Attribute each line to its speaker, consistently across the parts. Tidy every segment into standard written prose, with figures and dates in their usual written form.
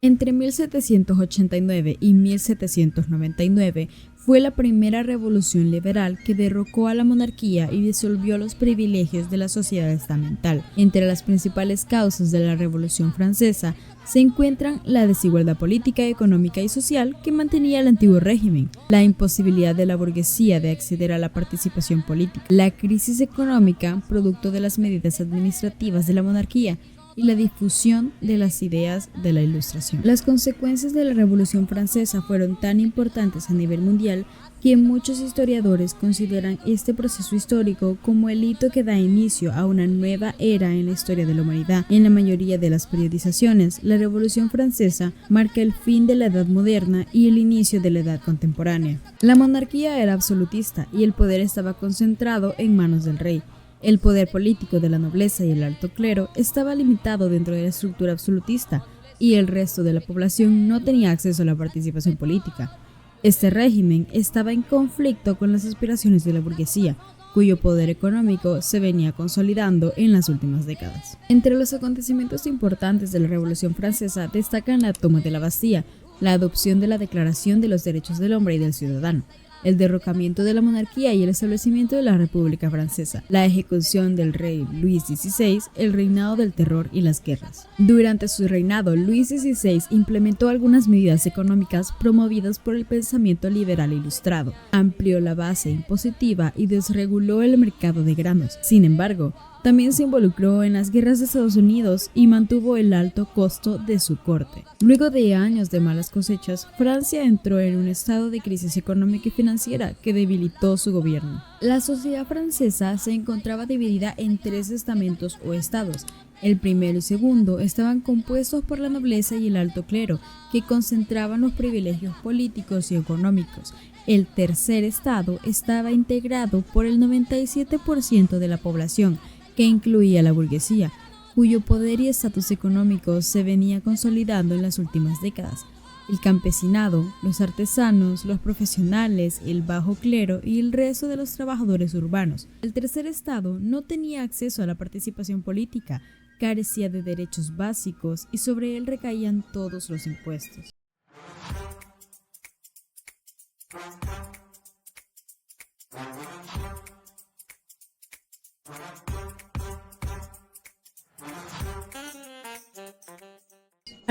Speaker 1: Entre 1789 y 1799 fue la primera revolución liberal que derrocó a la monarquía y disolvió los privilegios de la sociedad estamental. Entre las principales causas de la Revolución Francesa se encuentran la desigualdad política, económica y social que mantenía el antiguo régimen, la imposibilidad de la burguesía de acceder a la participación política, la crisis económica producto de las medidas administrativas de la monarquía, y la difusión de las ideas de la Ilustración. Las consecuencias de la Revolución Francesa fueron tan importantes a nivel mundial que muchos historiadores consideran este proceso histórico como el hito que da inicio a una nueva era en la historia de la humanidad. En la mayoría de las periodizaciones, la Revolución Francesa marca el fin de la Edad Moderna y el inicio de la Edad Contemporánea. La monarquía era absolutista y el poder estaba concentrado en manos del rey. El poder político de la nobleza y el alto clero estaba limitado dentro de la estructura absolutista y el resto de la población no tenía acceso a la participación política. Este régimen estaba en conflicto con las aspiraciones de la burguesía, cuyo poder económico se venía consolidando en las últimas décadas. Entre los acontecimientos importantes de la Revolución Francesa destacan la toma de la Bastilla, la adopción de la Declaración de los Derechos del Hombre y del Ciudadano, el derrocamiento de la monarquía y el establecimiento de la República Francesa, la ejecución del rey Luis XVI, el reinado del terror y las guerras. Durante su reinado, Luis XVI implementó algunas medidas económicas promovidas por el pensamiento liberal ilustrado, amplió la base impositiva y desreguló el mercado de granos. Sin embargo, también se involucró en las guerras de Estados Unidos y mantuvo el alto costo de su corte. Luego de años de malas cosechas, Francia entró en un estado de crisis económica y financiera que debilitó su gobierno. La sociedad francesa se encontraba dividida en tres estamentos o estados. El primero y segundo estaban compuestos por la nobleza y el alto clero, que concentraban los privilegios políticos y económicos. El tercer estado estaba integrado por el 97% de la población, que incluía la burguesía, cuyo poder y estatus económico se venía consolidando en las últimas décadas. El campesinado, los artesanos, los profesionales, el bajo clero y el resto de los trabajadores urbanos. El tercer estado no tenía acceso a la participación política, carecía de derechos básicos y sobre él recaían todos los impuestos.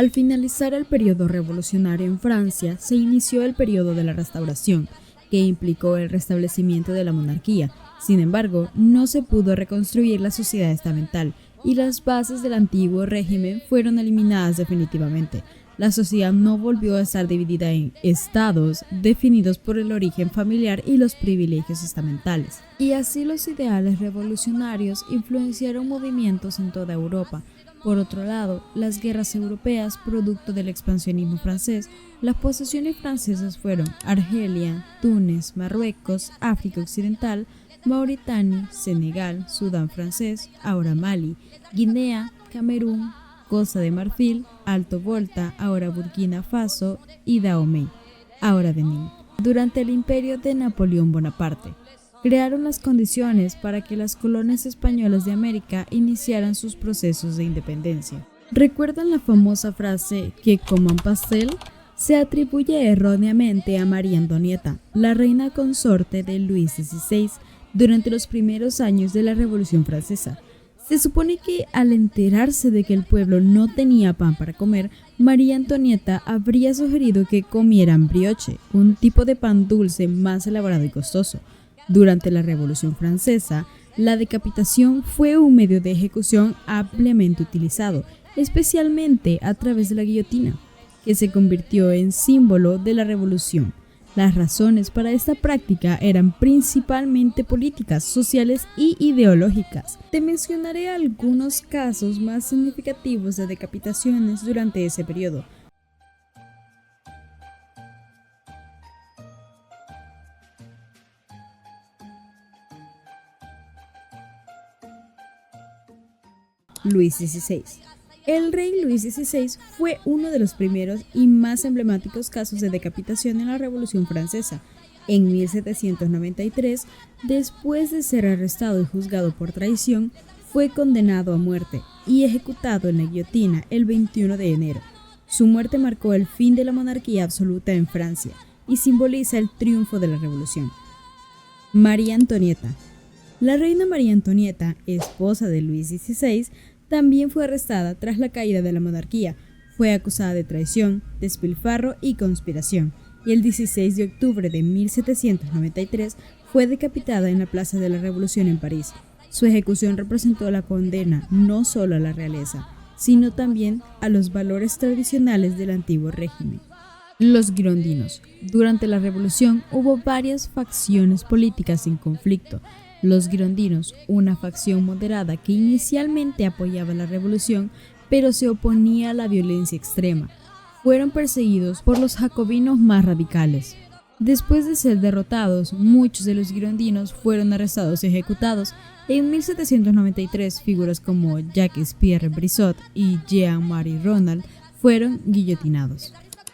Speaker 1: Al finalizar el periodo revolucionario en Francia, se inició el periodo de la Restauración, que implicó el restablecimiento de la monarquía. Sin embargo, no se pudo reconstruir la sociedad estamental y las bases del antiguo régimen fueron eliminadas definitivamente. La sociedad no volvió a estar dividida en estados definidos por el origen familiar y los privilegios estamentales. Y así los ideales revolucionarios influenciaron movimientos en toda Europa. Por otro lado, las guerras europeas, producto del expansionismo francés, las posesiones francesas fueron Argelia, Túnez, Marruecos, África Occidental, Mauritania, Senegal, Sudán francés, ahora Mali, Guinea, Camerún, Costa de Marfil, Alto Volta, ahora Burkina Faso y Dahomey, ahora Benín. Durante el imperio de Napoleón Bonaparte, crearon las condiciones para que las colonias españolas de América iniciaran sus procesos de independencia. ¿Recuerdan la famosa frase que coman pastel? Se atribuye erróneamente a María Antonieta, la reina consorte de Luis XVI, durante los primeros años de la Revolución Francesa. Se supone que al enterarse de que el pueblo no tenía pan para comer, María Antonieta habría sugerido que comieran brioche, un tipo de pan dulce más elaborado y costoso. Durante la Revolución Francesa, la decapitación fue un medio de ejecución ampliamente utilizado, especialmente a través de la guillotina, que se convirtió en símbolo de la revolución. Las razones para esta práctica eran principalmente políticas, sociales y ideológicas. Te mencionaré algunos casos más significativos de decapitaciones durante ese periodo. Luis XVI. El rey Luis XVI fue uno de los primeros y más emblemáticos casos de decapitación en la Revolución Francesa. En 1793, después de ser arrestado y juzgado por traición, fue condenado a muerte y ejecutado en la guillotina el 21 de enero. Su muerte marcó el fin de la monarquía absoluta en Francia y simboliza el triunfo de la revolución. María Antonieta. La reina María Antonieta, esposa de Luis XVI, también fue arrestada tras la caída de la monarquía. Fue acusada de traición, despilfarro y conspiración, y el 16 de octubre de 1793 fue decapitada en la Plaza de la Revolución en París. Su ejecución representó la condena no solo a la realeza, sino también a los valores tradicionales del antiguo régimen. Los girondinos. Durante la revolución hubo varias facciones políticas en conflicto. Los girondinos, una facción moderada que inicialmente apoyaba la revolución, pero se oponía a la violencia extrema, fueron perseguidos por los jacobinos más radicales. Después de ser derrotados, muchos de los girondinos fueron arrestados y ejecutados. En 1793, figuras como Jacques-Pierre Brissot y Jean-Marie Ronald fueron guillotinados.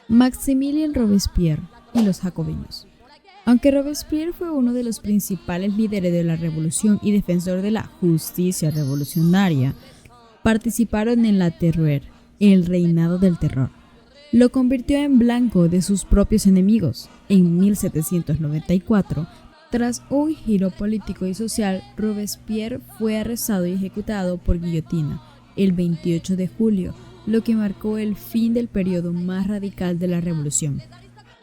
Speaker 1: Maximilien Robespierre y los jacobinos. Aunque Robespierre fue uno de los principales líderes de la revolución y defensor de la justicia revolucionaria, participaron en la Terreur, el reinado del terror. Lo convirtió en blanco de sus propios enemigos. En 1794, tras un giro político y social, Robespierre fue arrestado y ejecutado por guillotina el 28 de julio, lo que marcó el fin del periodo más radical de la revolución.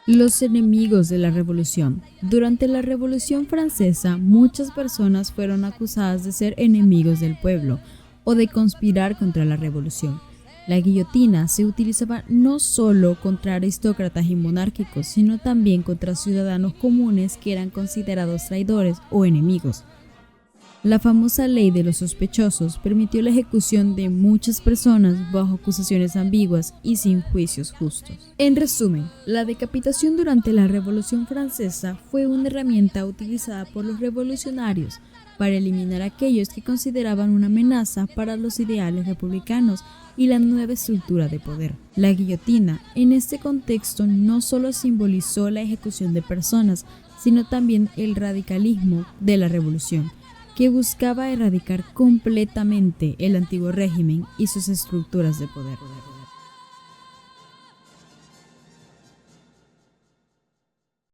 Speaker 1: Los enemigos de la revolución. Durante la Revolución Francesa, muchas personas fueron acusadas de ser enemigos del pueblo o de conspirar contra la revolución. La guillotina se utilizaba no solo contra aristócratas y monárquicos, sino también contra ciudadanos comunes que eran considerados traidores o enemigos. La famosa ley de los sospechosos permitió la ejecución de muchas personas bajo acusaciones ambiguas y sin juicios justos. En resumen, la decapitación durante la Revolución Francesa fue una herramienta utilizada por los revolucionarios para eliminar a aquellos que consideraban una amenaza para los ideales republicanos y la nueva estructura de poder. La guillotina, en este contexto, no solo simbolizó la ejecución de personas, sino también el radicalismo de la revolución, que buscaba erradicar completamente el antiguo régimen y sus estructuras de poder.